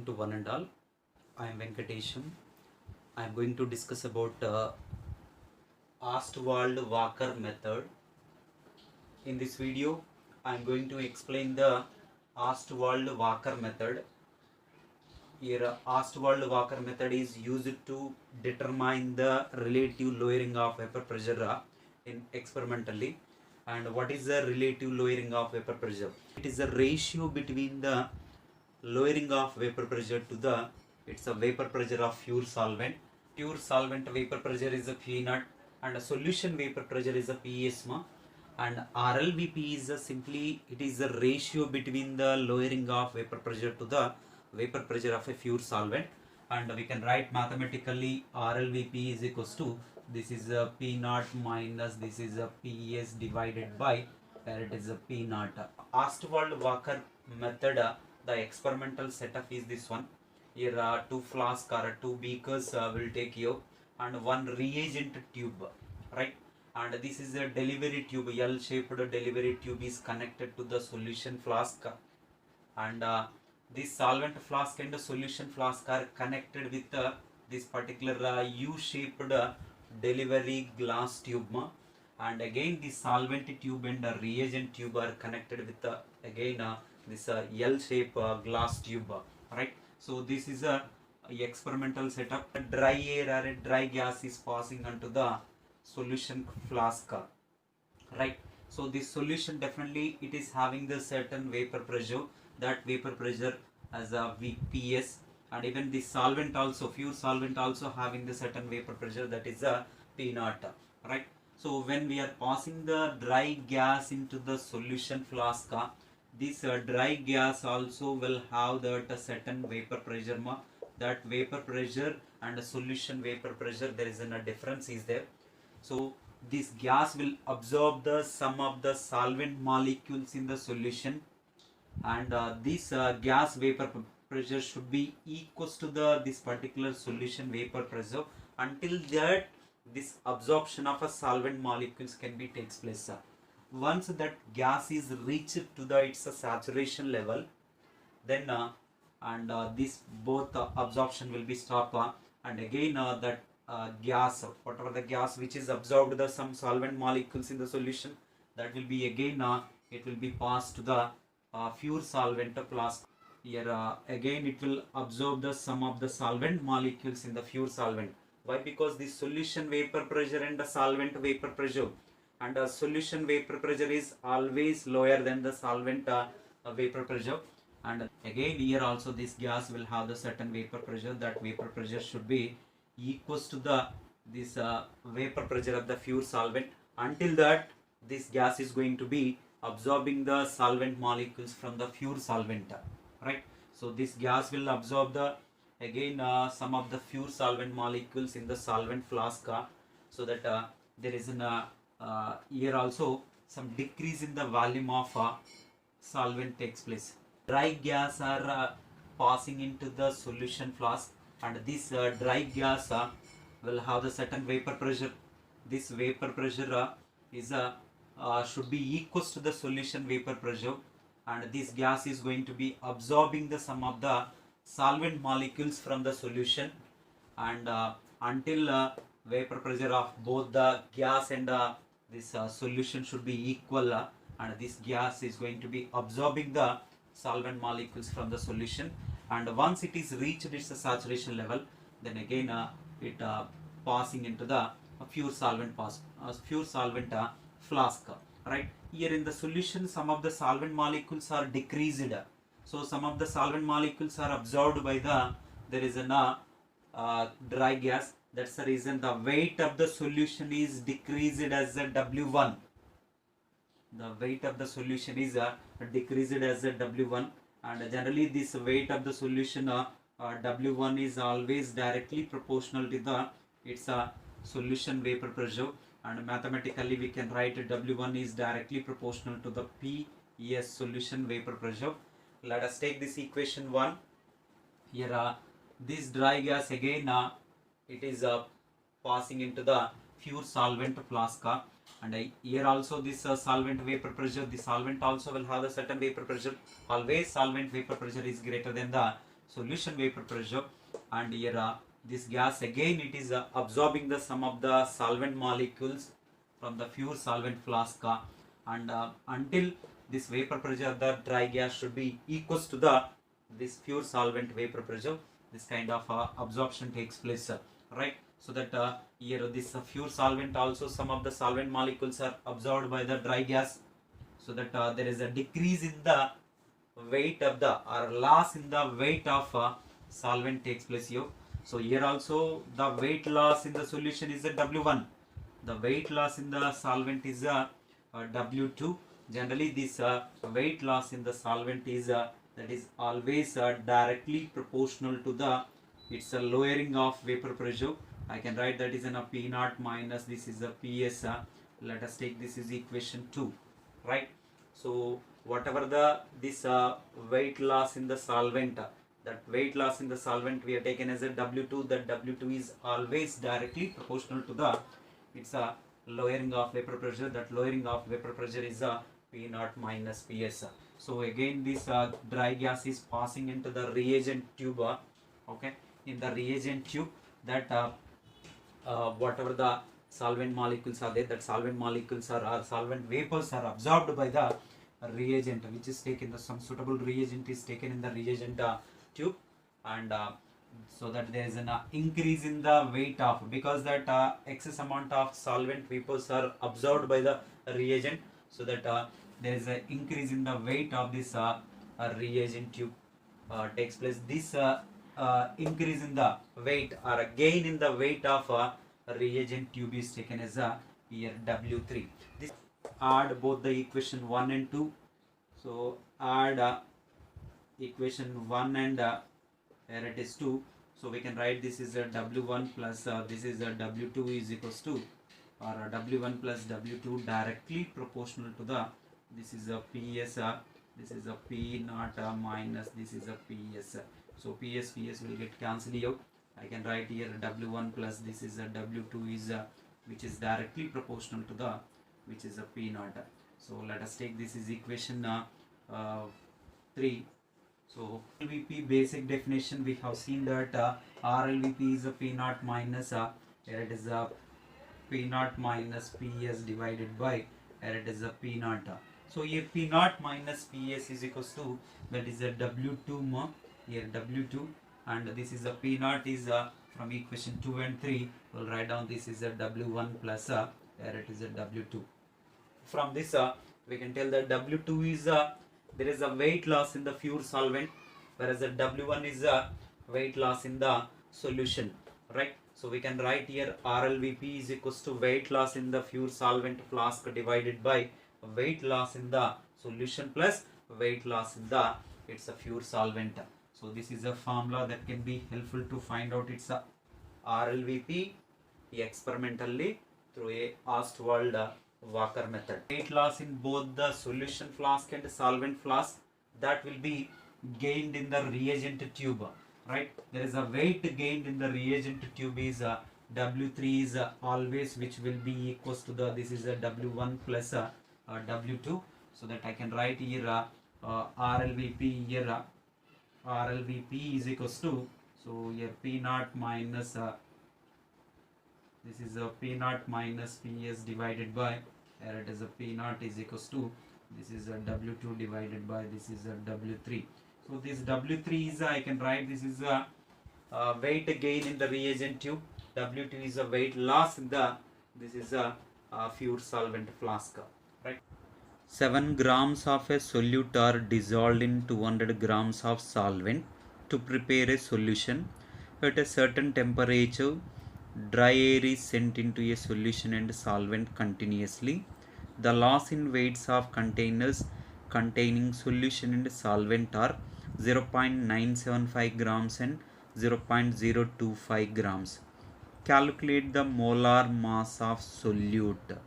morning to one and all. I am Venkatesham. I am going to discuss about Ostwald-Walker method. In this video, I am going to explain the Ostwald-Walker method. Here, Ostwald-Walker method is used to determine the relative lowering of vapor pressure in experimentally. And what is the relative lowering of vapor pressure? It is the ratio between the lowering of vapor pressure to the it's a vapor pressure of pure solvent. Pure solvent vapor pressure is a P naught and a solution vapor pressure is a PSma, and RLVP is simply it is the ratio between the lowering of vapor pressure to the vapor pressure of a pure solvent, and we can write mathematically RLVP is equals to this is a P naught minus this is a PS divided by it is a P naught. Ostwald-Walker method, the experimental setup is this one. Here two flasks or two beakers will take you and one reagent tube, right? And this is a delivery tube, L shaped delivery tube is connected to the solution flask, and this solvent flask and the solution flask are connected with this particular U shaped delivery glass tube, and again this solvent tube and the reagent tube are connected with again this L shape glass tube, right? So this is a experimental setup. A dry air or a dry gas is passing onto the solution flask, right? So this solution definitely it is having the certain vapor pressure, that vapor pressure as a VPS, and even the solvent also, pure solvent also having the certain vapor pressure, that is a P naught, right? So when we are passing the dry gas into the solution flask, this dry gas also will have that certain vapor pressure, that vapor pressure and the solution vapor pressure there is a difference is there. So this gas will absorb the sum of the solvent molecules in the solution, and this gas vapor pressure should be equals to the this particular solution vapor pressure until that this absorption of a solvent molecules can be takes place. Once that gas is reached to the its saturation level, then this both absorption will be stopped, and again that gas, whatever the gas which is absorbed the some solvent molecules in the solution, that will be again it will be passed to the pure solvent flask. Here again it will absorb the sum of the solvent molecules in the pure solvent. Why? Because the solution vapor pressure and the solvent vapor pressure, and solution vapor pressure is always lower than the solvent vapor pressure, and again here also this gas will have the certain vapor pressure, that vapor pressure should be equals to the this vapor pressure of the pure solvent, until that this gas is going to be absorbing the solvent molecules from the pure solvent, right? So this gas will absorb the again some of the pure solvent molecules in the solvent flask, so that there is an here also some decrease in the volume of solvent takes place. Dry gas are passing into the solution flask, and this dry gas will have the certain vapor pressure. This vapor pressure is should be equals to the solution vapor pressure, and this gas is going to be absorbing the sum of the solvent molecules from the solution, and until vapor pressure of both the gas and this solution should be equal, and this gas is going to be absorbing the solvent molecules from the solution, and once it is reached its saturation level, then again it passing into the pure solvent flask, right? Here in the solution some of the solvent molecules are decreased, so some of the solvent molecules are absorbed by the there is a dry gas. That's the reason the weight of the solution is decreased as a W1. The weight of the solution is decreased as a W1, and generally this weight of the solution W1 is always directly proportional to the its solution vapor pressure, and mathematically we can write W1 is directly proportional to the PS solution vapor pressure. Let us take this equation 1. Here this dry gas again it is passing into the pure solvent flask, and here also this solvent vapor pressure, the solvent also will have a certain vapor pressure. Always solvent vapor pressure is greater than the solution vapor pressure, and here this gas again it is absorbing the some of the solvent molecules from the pure solvent flask, and until this vapor pressure, the dry gas should be equals to the this pure solvent vapor pressure. This kind of absorption takes place, right? So that here this pure solvent also, some of the solvent molecules are absorbed by the dry gas, so that there is a decrease in the weight of the, or loss in the weight of solvent takes place here. So here also the weight loss in the solution is a W1, the weight loss in the solvent is a W2. Generally this weight loss in the solvent is that is always directly proportional to the its a lowering of vapor pressure. I can write that is a P naught minus this is a PS. Let us take this is equation 2, right? So whatever the this weight loss in the solvent, that weight loss in the solvent we are taken as a W2, that W2 is always directly proportional to the it's a lowering of vapor pressure. That lowering of vapor pressure is a P naught minus PS. So again this dry gas is passing into the reagent tube, okay, in the reagent tube, that whatever the solvent molecules are there, that solvent molecules are solvent vapors are absorbed by the reagent, which is taken, the some suitable reagent is taken in the reagent tube, and so that there is an increase in the weight of, because that excess amount of solvent vapors are absorbed by the reagent, so that there is an increase in the weight of this reagent tube takes place. This increase in the weight or a gain in the weight of reagent tube is taken as a here W3. This add both the equation 1 and 2. So add equation 1 and here it is 2. So we can write this is a W1 plus this is a W2 is equals to, or W1 plus W2 directly proportional to the, this is a PS, this is a P naught minus this is a PS. So PS will get cancelled out. I can write here W1 plus this is a W2 is which is directly proportional to the, which is a P naught. So let us take this is equation 3. So RLVP basic definition, we have seen that RLVP is a P naught minus here it is a P naught minus PS divided by here it is a P naught. So here P naught minus PS is equals to, that is a W2 here W2, and this is a P naught is from equation 2 and 3. We'll write down this is a W1 plus here it is a W2. From this we can tell that W2 is there is a weight loss in the pure solvent, whereas the W1 is a weight loss in the solution, right? So we can write here RLVP is equals to weight loss in the pure solvent flask divided by weight loss in the solution plus weight loss in the it's a pure solvent. So this is a formula that can be helpful to find out its a RLVP experimentally through a Ostwald Walker method. Weight loss in both the solution flask and solvent flask, that will be gained in the reagent tube, right? There is a weight gained in the reagent tube is W3 is always which will be equals to the, this is a W1 plus W2. So that I can write here RLVP here RLVP is equals to, so here P naught minus this is a P naught minus PS divided by here it is a P naught is equals to, this is a W2 divided by this is a W3. So this W3 is I can write this is a weight gain in the reagent tube, W2 is a weight loss in the, this is a pure solvent flask, right? 7 grams of a solute are dissolved in 200 grams of solvent to prepare a solution. At a certain temperature, dry air is sent into a solution and solvent continuously. The loss in weights of containers containing solution and solvent are 0.975 grams and 0.025 grams. Calculate the molar mass of solute.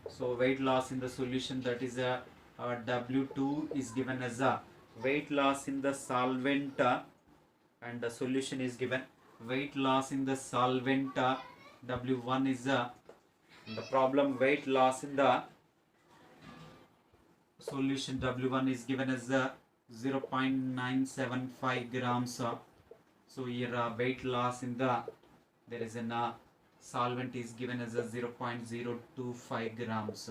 So weight loss in the solution, that is a W2 is given as a weight loss in the solvent and the solution is given weight loss in the solvent W1 is the problem weight loss in the solution W1 is given as 0.975 grams. So here weight loss in the there is an solvent is given as a 0.025 grams.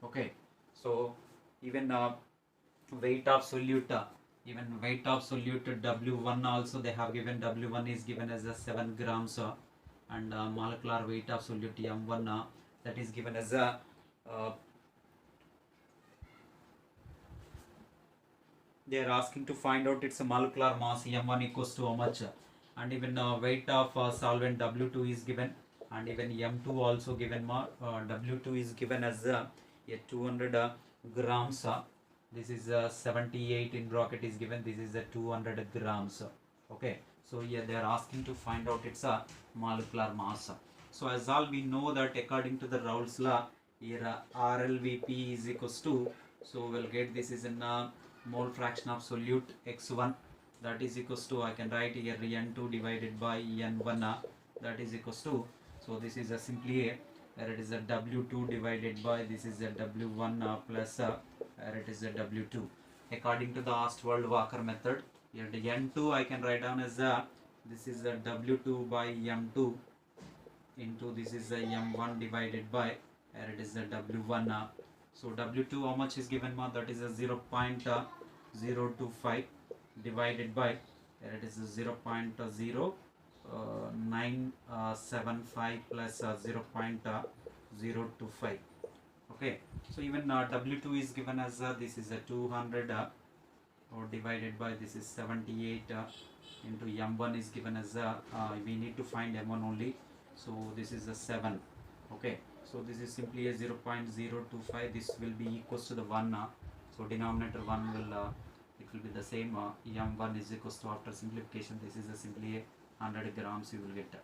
Okay, so even weight of solute W1 also they have given. W1 is given as a 7 grams, and molecular weight of solute M1 that is given as a they are asking to find out its molecular mass M1 equals to how much, and even weight of solvent W2 is given, and even M2 also given. W2 is given as a 200 grams. This is 78 in bracket is given. This is 200 grams. Okay, so here they are asking to find out its molecular mass. So as all we know that according to the Raoult's law, here RLVP is equals to, so we'll get this is in mole fraction of solute x1, that is equals to, I can write here n2 divided by n1, that is equals to, so this is a simply it is a W2 divided by this is a W1 plus it is a W2 according to the Ostwald-Walker method. Here the n2 I can write down as this is a W2 by m2 into this is a m1 divided by it is a W1. So W2 how much is given, that is a 0.025 divided by it is a 0.0975 plus 0.025. Okay, so even W2 is given as this is a 200 or divided by this is 78 into M1 is given as we need to find M1 only, so this is a 7. Okay, so this is simply a 0.025. This will be equals to the 1. So denominator 1 will it will be the same. M1 is equals to, after simplification, this is a simply 100 grams you will get.